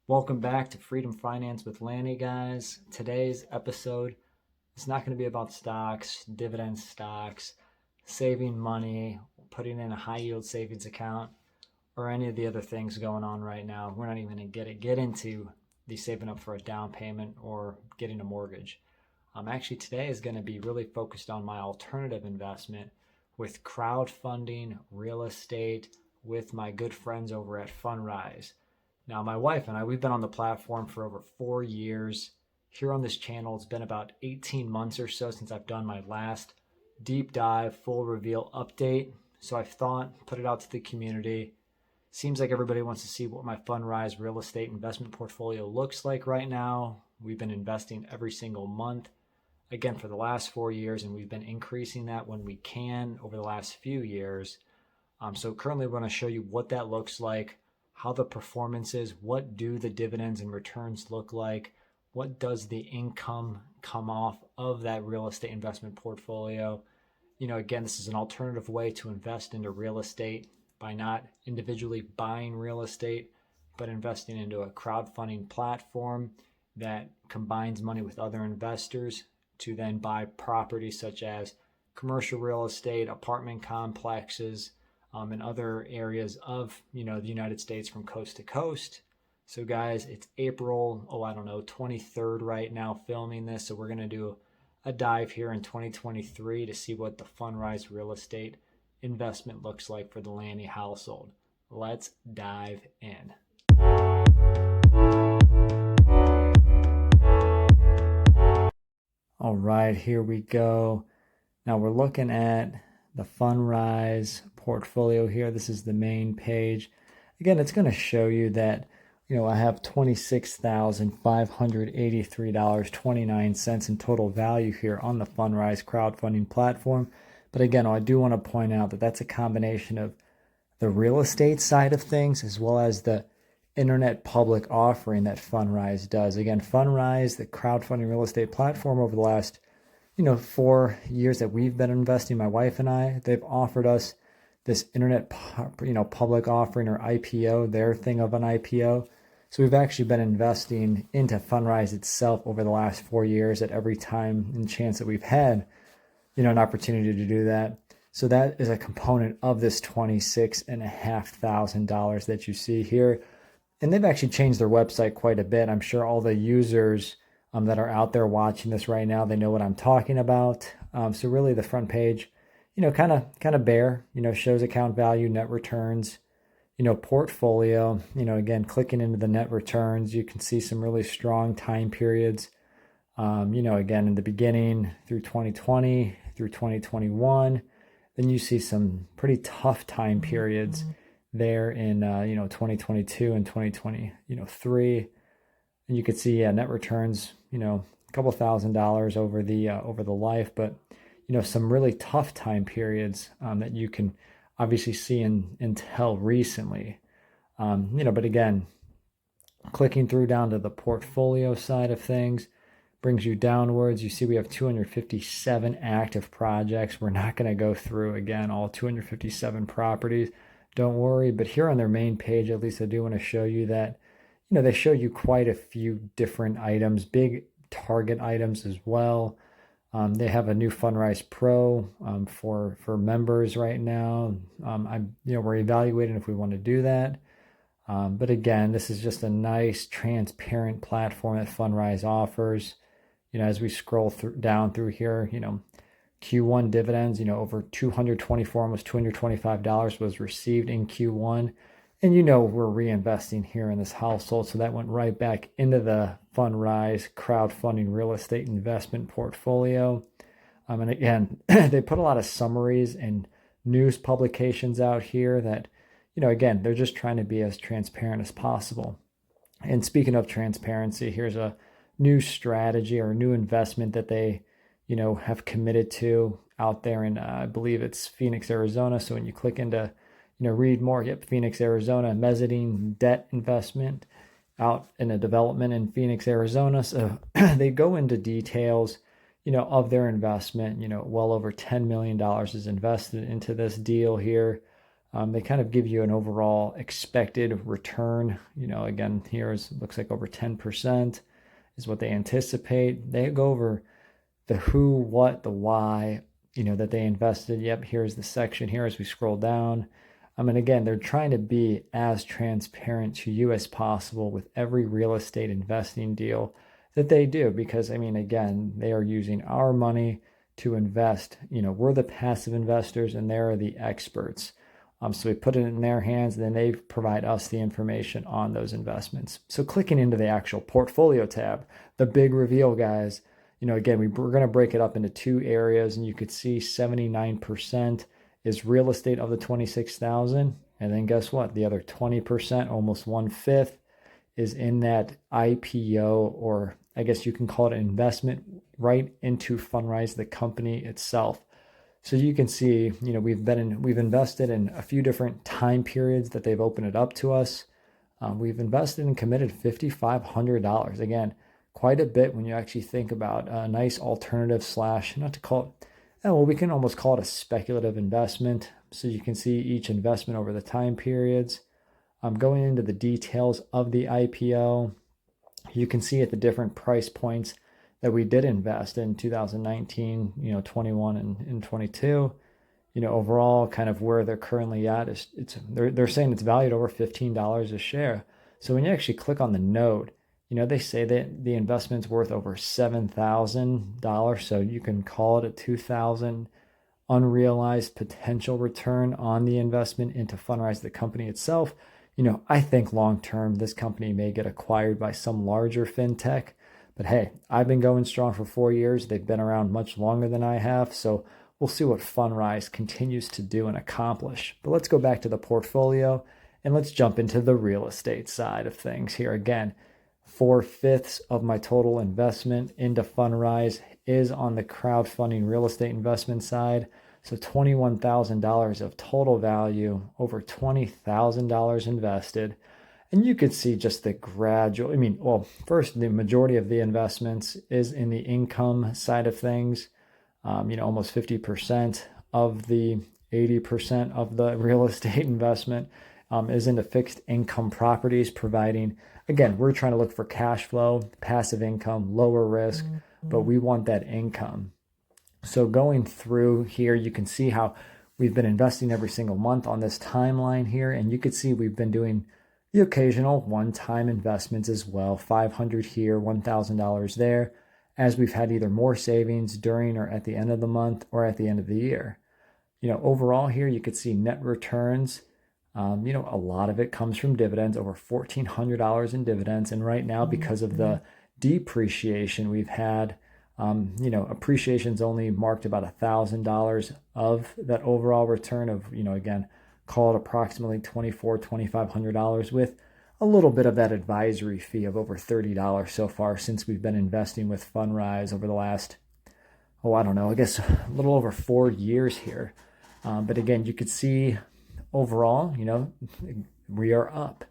Welcome back to Freedom Finance with Lanny, guys. Today's episode is not going to be about stocks, dividend stocks, saving money, putting in a high yield savings account, or any of the other things going on right now. We're not even going to get into the saving up for a down payment or getting a mortgage. Actually, today is going to be really focused on my alternative investment with crowdfunding, real estate, with my good friends over at Fundrise. Now, my wife and I, we've been on the platform for over 4 years. Here on this channel, it's been about 18 months or so since I've done my last deep dive, full reveal update. So I've thought, put it out to the community. Seems like everybody wants to see what my Fundrise real estate investment portfolio looks like right now. We've been investing every single month, again, for the last 4 years, and we've been increasing that when we can over the last few years. So currently, we're going to show you what that looks like, how the performance is, what do the dividends and returns look like, what does the income come off of that real estate investment portfolio. Again, this is an alternative way to invest into real estate by not individually buying real estate, but investing into a crowdfunding platform that combines money with other investors to then buy properties such as commercial real estate, apartment complexes, in other areas of the United States from coast to coast. So guys, it's April 23rd right now filming this. So we're going to do a dive here in 2023 to see what the Fundrise real estate investment looks like for the Lanny household. Let's dive in. All right, here we go. Now we're looking at the Fundrise portfolio here. This is the main page. Again, it's going to show you that, I have $26,583.29 in total value here on the Fundrise crowdfunding platform. But again, I do want to point out that that's a combination of the real estate side of things as well as the internet public offering that Fundrise does. Again, Fundrise, the crowdfunding real estate platform, over the last 4 years that we've been investing, my wife and I, they've offered us this internet, public offering, or IPO, their thing of an IPO. So we've actually been investing into Fundrise itself over the last 4 years at every time and chance that we've had, an opportunity to do that. So that is a component of this $26,500 that you see here. And they've actually changed their website quite a bit. I'm sure all the users that are out there watching this right now, they know what I'm talking about. So really the front page, kind of bare, shows account value, net returns, portfolio, again, clicking into the net returns, you can see some really strong time periods. Again, in the beginning through 2020 through 2021, then you see some pretty tough time periods there in, 2022 and 2023. And you could see net returns, a couple $1,000 over the life, but some really tough time periods that you can obviously see until recently. But again, clicking through down to the portfolio side of things brings you downwards. You see we have 257 active projects. We're not going to go through again all 257 properties. Don't worry, but here on their main page, at least I do want to show you that they show you quite a few different items, big target items as well. They have a new Fundrise Pro for members right now. We're evaluating if we want to do that. But again, this is just a nice, transparent platform that Fundrise offers. As we scroll down through here, Q1 dividends, over $224, almost $225 was received in Q1. And we're reinvesting here in this household. So that went right back into the Fundrise crowdfunding real estate investment portfolio. And again, they put a lot of summaries and news publications out here that, again, they're just trying to be as transparent as possible. And speaking of transparency, here's a new strategy or new investment that they, have committed to out there in, I believe it's Phoenix, Arizona. So when you click into read more, Phoenix, Arizona, mezzanine debt investment out in a development in Phoenix, Arizona. So they go into details, of their investment. Well over $10 million is invested into this deal here. They kind of give you an overall expected return. Again, here looks like over 10% is what they anticipate. They go over the who, what, the why, that they invested. Yep, here's the section here as we scroll down. And again, they're trying to be as transparent to you as possible with every real estate investing deal that they do, because again, they are using our money to invest. We're the passive investors and they're the experts. So we put it in their hands, and then they provide us the information on those investments. So clicking into the actual portfolio tab, the big reveal, guys, again, we're going to break it up into two areas, and you could see 79% is real estate of the 26,000. And then guess what? The other 20%, almost 1/5, is in that IPO, or I guess you can call it an investment right into Fundrise, the company itself. So you can see, we've invested in a few different time periods that they've opened it up to us. We've invested and committed $5,500. Again, quite a bit when you actually think about a nice alternative / not to call it, well, we can almost call it a speculative investment. So you can see each investment over the time periods. Going into the details of the IPO, you can see at the different price points that we did invest in 2019, 21 and 22. Overall, kind of where they're currently at is they're saying it's valued over $15 a share. So when you actually click on the note, they say that the investment's worth over $7,000. So you can call it a $2,000 unrealized potential return on the investment into Fundrise, the company itself. I think long term, this company may get acquired by some larger fintech. But hey, I've been going strong for 4 years. They've been around much longer than I have. So we'll see what Fundrise continues to do and accomplish. But let's go back to the portfolio and let's jump into the real estate side of things here. Again, 4/5 of my total investment into Fundrise is on the crowdfunding real estate investment side. So $21,000 of total value, over $20,000 invested. And you could see just the gradual, first, the majority of the investments is in the income side of things. Almost 50% of the 80% of the real estate investment is into fixed income properties, providing, again, we're trying to look for cash flow, passive income, lower risk, but we want that income. So going through here, you can see how we've been investing every single month on this timeline here. And you could see we've been doing the occasional one-time investments as well, $500 here, $1,000 there, as we've had either more savings during or at the end of the month or at the end of the year. Overall here, you could see net returns. A lot of it comes from dividends, over $1,400 in dividends. And right now, because of the depreciation we've had, appreciation's only marked about $1,000 of that overall return of, again, call it approximately $2,500 with a little bit of that advisory fee of over $30 so far since we've been investing with Fundrise over the last, I guess a little over 4 years here. But again, you could see overall, we are up.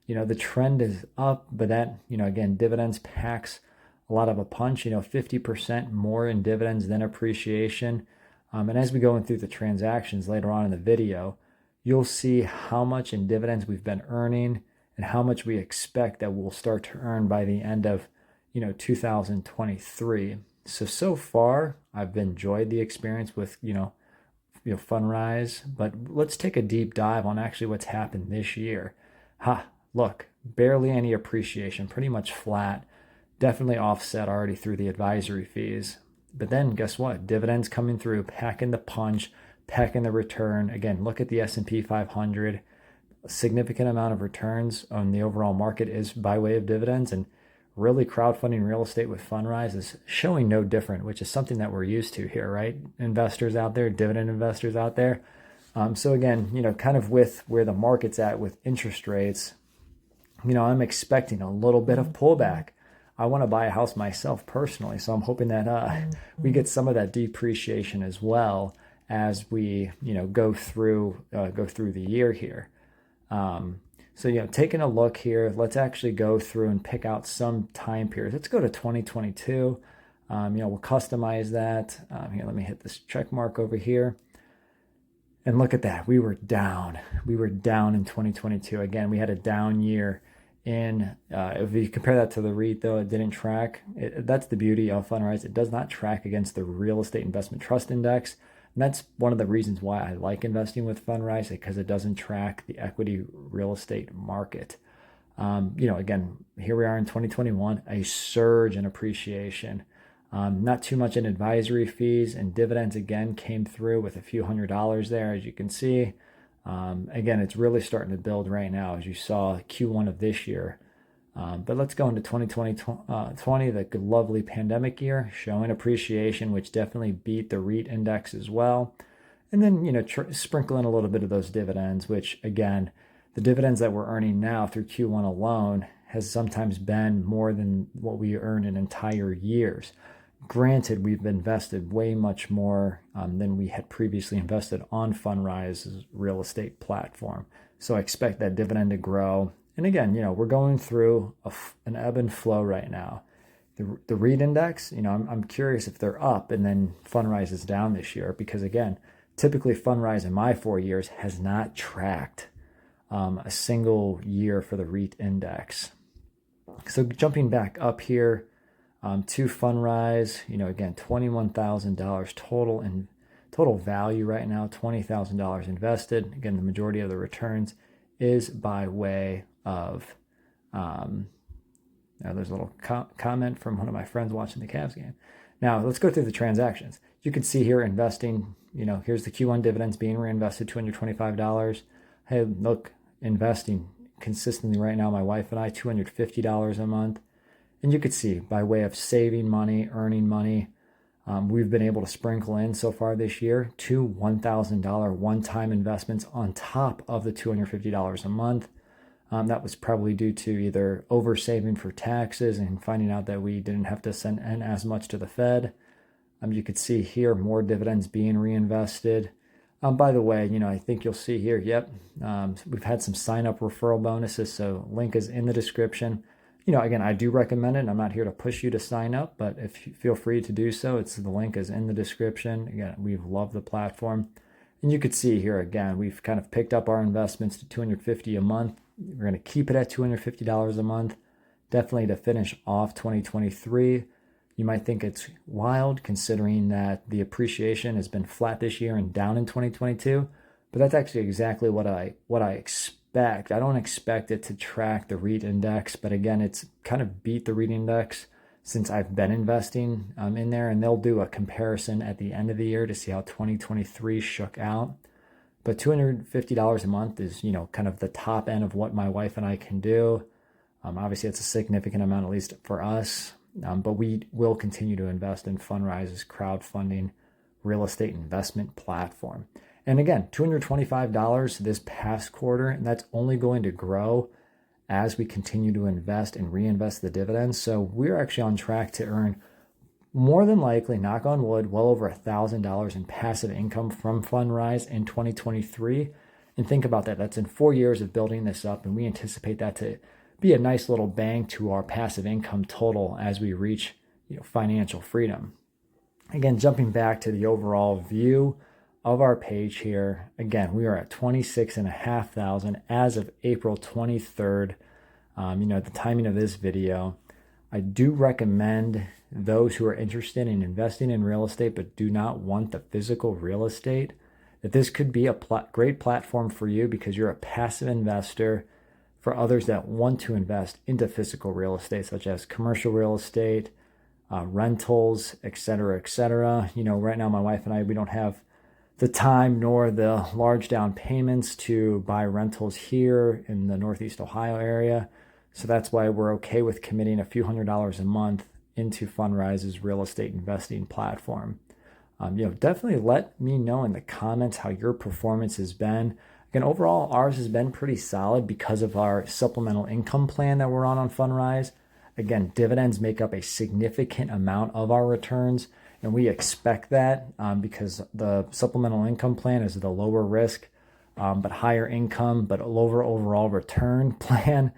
The trend is up, but that, again, dividends packs a lot of a punch, 50% more in dividends than appreciation. And as we go in through the transactions later on in the video, you'll see how much in dividends we've been earning and how much we expect that we'll start to earn by the end of, 2023. So far, I've enjoyed the experience with, Fundrise, but let's take a deep dive on actually what's happened this year. Look, barely any appreciation, pretty much flat, definitely offset already through the advisory fees. But then guess what? Dividends coming through, packing the punch, packing the return. Again, look at the S&P 500. A significant amount of returns on the overall market is by way of dividends, and really crowdfunding real estate with Fundrise is showing no different, which is something that we're used to here, right? Investors out there, dividend investors out there. So again, kind of with where the market's at with interest rates, I'm expecting a little bit of pullback. I want to buy a house myself personally, so I'm hoping that we get some of that depreciation as well as we, go through the year here. So, taking a look here, let's actually go through and pick out some time periods. Let's go to 2022. We'll customize that. Here, let me hit this check mark over here. And look at that. We were down. We were down in 2022. Again, we had a down year. And if you compare that to the REIT, though, it didn't track. That's the beauty of Fundrise. It does not track against the Real Estate Investment Trust Index. And that's one of the reasons why I like investing with Fundrise, because it doesn't track the equity real estate market. Again, here we are in 2021, a surge in appreciation. Not too much in advisory fees, and dividends again came through with a few $100s there, as you can see. Again, it's really starting to build right now, as you saw Q1 of this year. But let's go into 2020, the lovely pandemic year, showing appreciation, which definitely beat the REIT index as well. And then, sprinkle in a little bit of those dividends, which again, the dividends that we're earning now through Q1 alone has sometimes been more than what we earn in entire years. Granted, we've invested way much more than we had previously invested on Fundrise's real estate platform. So I expect that dividend to grow. And again, we're going through an ebb and flow right now. The REIT index, I'm curious if they're up and then Fundrise is down this year, because again, typically Fundrise in my 4 years has not tracked a single year for the REIT index. So jumping back up here to Fundrise, again, $21,000 total value right now, $20,000 invested. Again, the majority of the returns is by way of, there's a little comment from one of my friends watching the Cavs game. Now let's go through the transactions. You can see here investing, here's the Q1 dividends being reinvested, $225. Hey, look, investing consistently right now, my wife and I, $250 a month. And you could see by way of saving money, earning money, we've been able to sprinkle in so far this year 2 $1,000 one-time investments on top of the $250 a month. That was probably due to either over-saving for taxes and finding out that we didn't have to send in as much to the Fed. You could see here more dividends being reinvested. By the way, I think you'll see here, we've had some sign-up referral bonuses, so link is in the description. Again, I do recommend it. I'm not here to push you to sign up, but if you feel free to do so, the link is in the description. Again, we've loved the platform. And you could see here, again, we've kind of picked up our investments to $250 a month. We're going to keep it at $250 a month, definitely to finish off 2023. You might think it's wild considering that the appreciation has been flat this year and down in 2022, but that's actually exactly what I expect. I don't expect it to track the REIT index, but again, it's kind of beat the REIT index since I've been investing in there, and they'll do a comparison at the end of the year to see how 2023 shook out. But $250 a month is, kind of the top end of what my wife and I can do. Obviously, it's a significant amount, at least for us, but we will continue to invest in Fundrise's crowdfunding real estate investment platform. And again, $225 this past quarter, and that's only going to grow as we continue to invest and reinvest the dividends. So we're actually on track to earn more than likely, knock on wood, well over $1,000 in passive income from Fundrise in 2023. And think about that. That's in 4 years of building this up, and we anticipate that to be a nice little bang to our passive income total as we reach financial freedom. Again, jumping back to the overall view of our page here, again, we are at 26,500 as of April 23rd. At the timing of this video, I do recommend those who are interested in investing in real estate but do not want the physical real estate, that this could be a great platform for you because you're a passive investor. For others that want to invest into physical real estate, such as commercial real estate, rentals, et cetera, et cetera. Right now, my wife and I, we don't have the time nor the large down payments to buy rentals here in the Northeast Ohio area. So that's why we're okay with committing a few $100s a month into Fundrise's real estate investing platform. Definitely let me know in the comments how your performance has been. Again, overall, ours has been pretty solid because of our supplemental income plan that we're on Fundrise. Again, dividends make up a significant amount of our returns, and we expect that because the supplemental income plan is the lower risk, but higher income, but a lower overall return plan,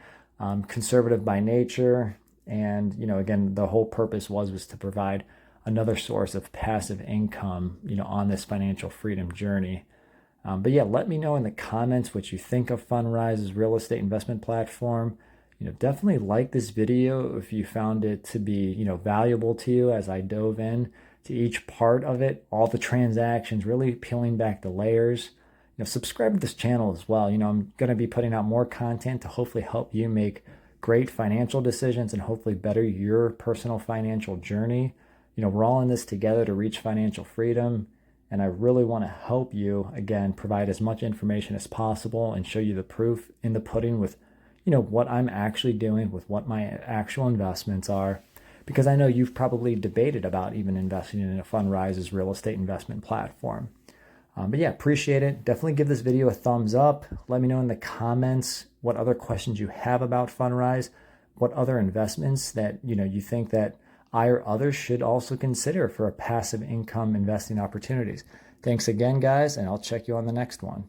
conservative by nature. And, again, the whole purpose was to provide another source of passive income, on this financial freedom journey. But yeah, let me know in the comments what you think of Fundrise's real estate investment platform. Definitely like this video if you found it to be, valuable to you as I dove in to each part of it, all the transactions, really peeling back the layers. Subscribe to this channel as well. I'm going to be putting out more content to hopefully help you make great financial decisions and hopefully better your personal financial journey. We're all in this together to reach financial freedom. And I really want to help you, again, provide as much information as possible and show you the proof in the pudding with, what I'm actually doing with what my actual investments are. Because I know you've probably debated about even investing in a Fundrise's real estate investment platform. But yeah, appreciate it. Definitely give this video a thumbs up. Let me know in the comments what other questions you have about Fundrise, what other investments that you think that I or others should also consider for a passive income investing opportunities. Thanks again, guys, and I'll check you on the next one.